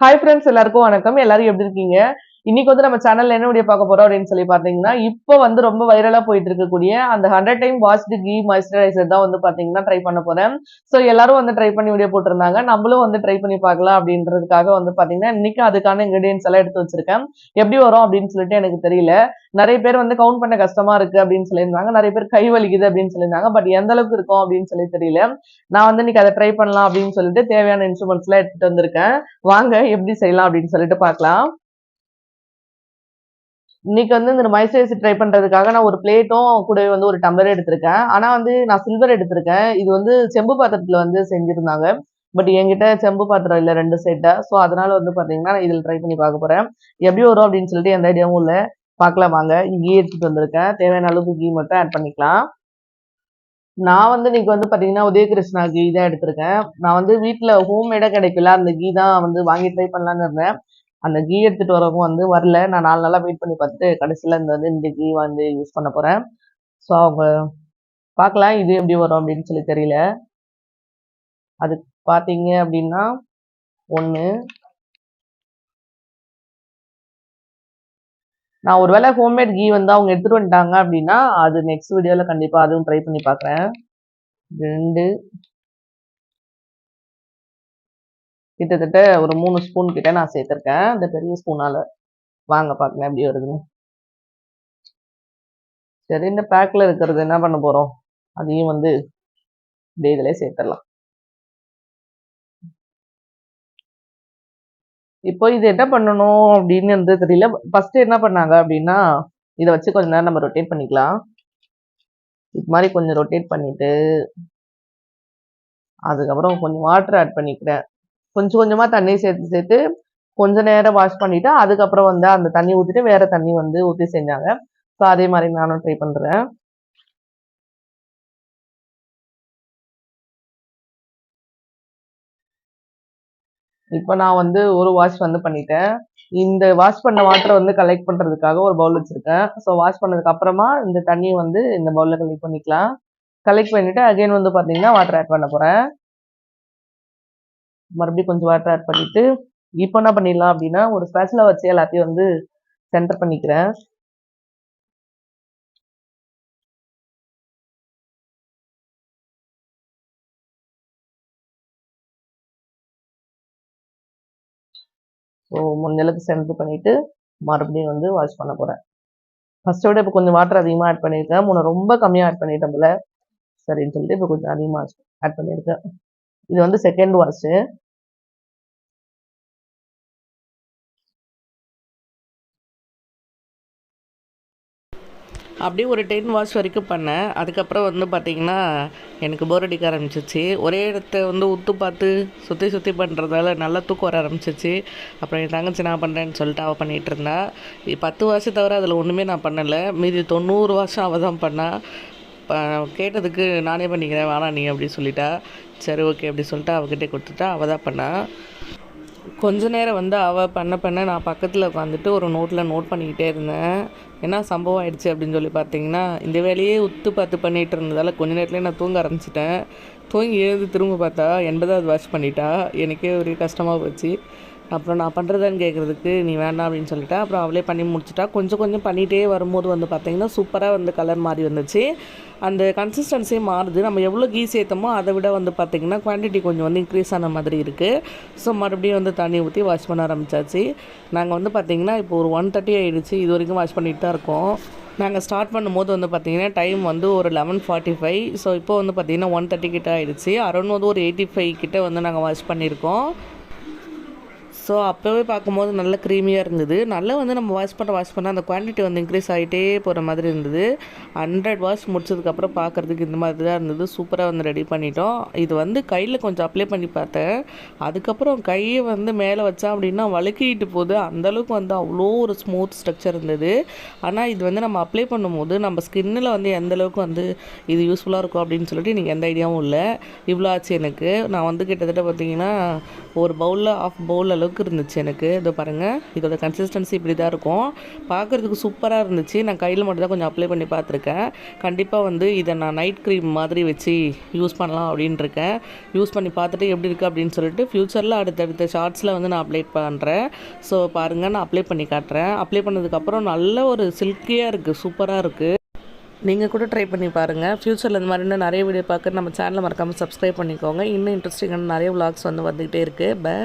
Hi friends, எல்லாருக்கும் வணக்கம். எல்லாரும் எப்படி இருக்கீங்க? இன்னைக்கு வந்து நம்ம சேனல்ல என்ன வீடியோ பார்க்க போறோம் அப்படின்னு சொல்லி பார்த்தீங்கன்னா, இப்போ வந்து ரொம்ப வைரலா போயிட்டு இருக்கக்கூடிய அந்த 100 டைம் வாஷ்டு கீ மாய்ஸ்சரைசர் தான் வந்து பார்த்தீங்கன்னா ட்ரை பண்ண போறேன். ஸோ எல்லாரும் வந்து ட்ரை பண்ணி வீடியோ போட்டிருந்தாங்க. நம்மளும் வந்து ட்ரை பண்ணி பார்க்கலாம் அப்படின்றதுக்காக வந்து பார்த்தீங்கன்னா, இன்னைக்கு அதுக்கான இன்கிரீடியன்ஸ் எல்லாம் எடுத்து வச்சிருக்கேன். எப்படி வரும் அப்படின்னு சொல்லிட்டு எனக்கு தெரியல. நிறைய பேர் வந்து கவுண்ட் பண்ண கஷ்டமா இருக்கு அப்படின்னு சொல்லியிருந்தாங்க. நிறைய பேர் கை வலிக்குது அப்படின்னு சொல்லியிருந்தாங்க. பட் எந்த அளவுக்கு இருக்கும் அப்படின்னு சொல்லி தெரியல. நான் வந்து இன்னைக்கு அதை ட்ரை பண்ணலாம் அப்படின்னு சொல்லிட்டு தேவையான இன்ஸ்ட்ருமெண்ட்ஸ் எல்லாம் எடுத்துட்டு வந்திருக்கேன். வாங்க எப்படி செய்யலாம் அப்படின்னு சொல்லிட்டு பார்க்கலாம். இன்னைக்கு வந்து இந்த மாய்ஸ்சரைசர் ட்ரை பண்றதுக்காக நான் ஒரு பிளேட்டும் கூடவே வந்து ஒரு டம்ளர் எடுத்திருக்கேன். ஆனா வந்து நான் சில்வர் எடுத்திருக்கேன். இது வந்து செம்பு பாத்திரத்துல வந்து செஞ்சிருந்தாங்க. பட் என்கிட்ட செம்பு பாத்திரம் இல்ல 2 செட்டா. ஸோ அதனால வந்து பாத்தீங்கன்னா நான் இதில் ட்ரை பண்ணி பார்க்க போறேன். எப்படி வரும் அப்படின்னு சொல்லிட்டு எந்த ஐடியாவும் இல்ல. பார்க்கலாம் வாங்க. கீ எடுத்துட்டு வந்திருக்கேன். தேவையான அளவுக்கு கீ மட்டும் ஆட் பண்ணிக்கலாம். நான் வந்து இன்னைக்கு வந்து பாத்தீங்கன்னா உதயகிருஷ்ணா கீ தான் எடுத்திருக்கேன். நான் வந்து வீட்ல ஹோம்மேடா கிடைக்கல. அந்த கீ தான் வந்து வாங்கி ட்ரை பண்ணலான்னு இருந்தேன். அந்த கீ எடுத்துட்டு வரவும் வந்து வரல. நான் 4 நாளா வெயிட் பண்ணி பார்த்துட்டு கடைசியில இந்த கீ வந்து யூஸ் பண்ண போறேன். ஸோ அவங்க பார்க்கலாம் இது எப்படி வரும் அப்படின்னு சொல்லி தெரியல. அதுக்கு பார்த்தீங்க அப்படின்னா 1 நான் ஒருவேளை ஹோம்மேட் கீ வந்து அவங்க எடுத்துட்டு வந்துட்டாங்க அப்படின்னா, அது நெக்ஸ்ட் வீடியோல கண்டிப்பா அதுவும் ட்ரை பண்ணி பார்க்குறேன். 2 கிட்டத்தட்ட ஒரு 3 ஸ்பூன் கிட்ட நான் சேர்த்துருக்கேன். இந்த பெரிய ஸ்பூனால. வாங்க பார்க்கலாம் எப்படி வருதுன்னு. சரி, இந்த பேக்ல இருக்கிறது என்ன பண்ண போறோம்? அதையும் வந்து இப்படியே இதிலே சேர்த்துடலாம். இப்போ இது என்ன பண்ணணும் அப்படின்னு வந்து தெரியல. ஃபர்ஸ்ட் என்ன பண்ணாங்க அப்படின்னா, இதை வச்சு கொஞ்ச நேரம் நம்ம ரொட்டேட் பண்ணிக்கலாம். இது மாதிரி கொஞ்சம் ரொட்டேட் பண்ணிட்டு, அதுக்கப்புறம் கொஞ்சம் வாட்டர் ஆட் பண்ணிக்கிறேன். கொஞ்சம் கொஞ்சமா தண்ணி சேர்த்து சேர்த்து கொஞ்ச நேரம் வாஷ் பண்ணிட்டு, அதுக்கப்புறம் வந்து அந்த தண்ணி ஊத்திட்டு வேற தண்ணி வந்து ஊத்தி செஞ்சாங்க. ஸோ அதே மாதிரி நானும் ட்ரை பண்றேன். இப்போ நான் வந்து ஒரு வாஷ் வந்து பண்ணிட்டேன். இந்த வாஷ் பண்ண வாட்டரை வந்து கலெக்ட் பண்றதுக்காக ஒரு பவுல் வச்சிருக்கேன். ஸோ வாஷ் பண்ணதுக்கு அப்புறமா இந்த தண்ணியை வந்து இந்த பவுல்ல கலெக்ட் பண்ணிக்கலாம். கலெக்ட் பண்ணிட்டு அகைன் வந்து பாத்தீங்கன்னா வாட்டர் ஆட் பண்ண போறேன். மறுபடியும் கொஞ்சம் வாட்டர் ஆட் பண்ணிட்டு இப்போ என்ன பண்ணிடலாம் அப்படின்னா ஒரு ஸ்பேச்சுலா வச்சு எல்லாத்தையும் வந்து சென்டர் பண்ணிக்கிறேன். ஸோ முடிஞ்ச அளவுக்கு சென்டர் பண்ணிட்டு மறுபடியும் வந்து வாஷ் பண்ண போறேன். ஃபர்ஸ்ட்டை விட இப்போ கொஞ்சம் வாட்டர் அதிகமாக ஆட் பண்ணியிருக்கேன். முன்ன ரொம்ப கம்மியாக ஆட் பண்ணிட்டேன் போல. சரின்னு சொல்லிட்டு இப்போ கொஞ்சம் அதிகமாக ஆட் பண்ணியிருக்கேன். இது வந்து செகண்ட் வாஷு. அப்படியே ஒரு 10 வாஷ் வரைக்கும் பண்ணேன். அதுக்கப்புறம் வந்து பார்த்திங்கன்னா எனக்கு போர் அடிக்க ஆரம்பிச்சிச்சு. ஒரே இடத்த வந்து உத்து பார்த்து சுற்றி சுற்றி பண்ணுறதால நல்லா தூக்கம் வர ஆரம்பிச்சிச்சு. அப்புறம் என் தங்கச்சி நான் பண்ணுறேன்னு சொல்லிட்டு அவள் பண்ணிகிட்டு இருந்தா. 10 வாஷம் தவிர அதில் ஒன்றுமே நான் பண்ணலை. மீதி 90 வாஷம் அவள் தான் பண்ணா. கேட்டதுக்கு நானே பண்ணிக்கிறேன் வேணாம் நீ அப்படி சொல்லிட்டா. சரி ஓகே அப்படி சொல்லிட்டு அவகிட்டே கொடுத்துட்டா. அவள் தான் பண்ணா. கொஞ்ச நேரம் வந்து அவள் பண்ண நான் பக்கத்தில் உட்காந்துட்டு ஒரு நோட் பண்ணிக்கிட்டே இருந்தேன். என்ன சம்பவம் ஆயிடுச்சு அப்படின்னு சொல்லி பார்த்தீங்கன்னா, இந்த வேலையே உத்து பார்த்து பண்ணிகிட்டு இருந்ததால் கொஞ்ச நேரத்துலேயே நான் தூங்க ஆரம்பிச்சிட்டேன். தூங்கி எழுந்து திரும்ப பார்த்தா 80வது வாஷ் பண்ணிட்டா. எனக்கே ஒரு கஷ்டமாக போச்சு. அப்புறம் நான் பண்ணுறதான்னு கேட்குறதுக்கு நீ வேண்டாம் அப்படின்னு சொல்லிட்டா. அப்புறம் அவளே பண்ணி முடிச்சிட்டா. கொஞ்சம் கொஞ்சம் பண்ணிகிட்டே வரும்போது வந்து பார்த்திங்கன்னா சூப்பராக வந்து கலர் மாறி வந்துச்சு. அந்த கன்சிஸ்டன்சியே மாறுது. நம்ம எவ்வளோ கீ சேர்த்தோமோ அதை விட வந்து பார்த்திங்கன்னா குவான்டிட்டி கொஞ்சம் வந்து இன்க்ரீஸ் ஆன மாதிரி இருக்குது. ஸோ மறுபடியும் வந்து தண்ணி ஊற்றி வாஷ் பண்ண ஆரம்பித்தாச்சு. நாங்கள் வந்து பார்த்திங்கன்னா இப்போ ஒரு 1:30 ஆகிடுச்சு. இது வரைக்கும் வாஷ் பண்ணிட்டு தான் இருக்கோம். நாங்கள் ஸ்டார்ட் பண்ணும்போது வந்து பார்த்திங்கன்னா டைம் வந்து ஒரு 11:45. ஸோ இப்போ வந்து பார்த்திங்கன்னா 1:30 கிட்ட ஆகிடுச்சு. அரௌண்ட் வந்து ஒரு 85 கிட்ட வந்து நாங்கள் வாஷ் பண்ணியிருக்கோம். ஸோ அப்போவே பார்க்கும்போது நல்ல க்ரீமியாக இருந்தது. நல்லா வந்து நம்ம வாஷ் பண்ண அந்த குவான்டிட்டி வந்து இன்க்ரீஸ் ஆகிட்டே போகிற மாதிரி இருந்தது. 100 வாஷ் முடிச்சதுக்கப்புறம் பார்க்குறதுக்கு இந்த மாதிரி தான் இருந்தது. சூப்பராக வந்து ரெடி பண்ணிட்டோம். இது வந்து கையில் கொஞ்சம் அப்ளை பண்ணி பார்த்தேன். அதுக்கப்புறம் கையை வந்து மேலே வச்சா அப்படின்னா வழுக்கிட்டு போகுது. அந்தளவுக்கு வந்து அவ்வளோ ஒரு ஸ்மூத் ஸ்ட்ரக்சர் இருந்தது. ஆனால் இது வந்து நம்ம அப்ளை பண்ணும்போது நம்ம ஸ்கின்னில் வந்து எந்தளவுக்கு வந்து இது யூஸ்ஃபுல்லாக இருக்கும் அப்படின்னு சொல்லிட்டு எனக்கு எந்த ஐடியாவும் இல்லை. இவ்வளோ ஆச்சு எனக்கு. நான் வந்து கிட்டத்தட்ட பார்த்திங்கன்னா ஒரு பவுலில் 1/2 பவுல் அளவுக்கு அளவுக்கு இருந்துச்சு எனக்கு. இதோ பாருங்கள், இதோட கன்சிஸ்டன்சி இப்படி தான் இருக்கும். பார்க்குறதுக்கு சூப்பராக இருந்துச்சு. நான் கையில் மட்டும் தான் கொஞ்சம் அப்ளை பண்ணி பார்த்துருக்கேன். கண்டிப்பாக வந்து இதை நான் நைட் க்ரீம் மாதிரி வச்சு யூஸ் பண்ணலாம் அப்படின்னு இருக்கேன். யூஸ் பண்ணி பார்த்துட்டு எப்படி இருக்குது அப்படின்னு சொல்லிட்டு ஃப்யூச்சரில் அடுத்தடுத்த ஷார்ட்ஸில் வந்து நான் அப்ளை பண்ணுறேன். ஸோ பாருங்கள், நான் அப்ளை பண்ணி காட்டுறேன். அப்ளை பண்ணதுக்கப்புறம் நல்ல ஒரு சில்கியாக இருக்குது, சூப்பராக இருக்குது. நீங்கள் கூட ட்ரை பண்ணி பாருங்கள். ஃப்யூச்சரில் இந்த மாதிரி இன்னும் நிறைய வீடியோ பார்க்க நம்ம சேனலை மறக்காமல் சப்ஸ்கிரைப் பண்ணிக்கோங்க. இன்னும் இன்ட்ரெஸ்டிங்கான நிறைய vlogs வந்துக்கிட்டே இருக்குது. பை.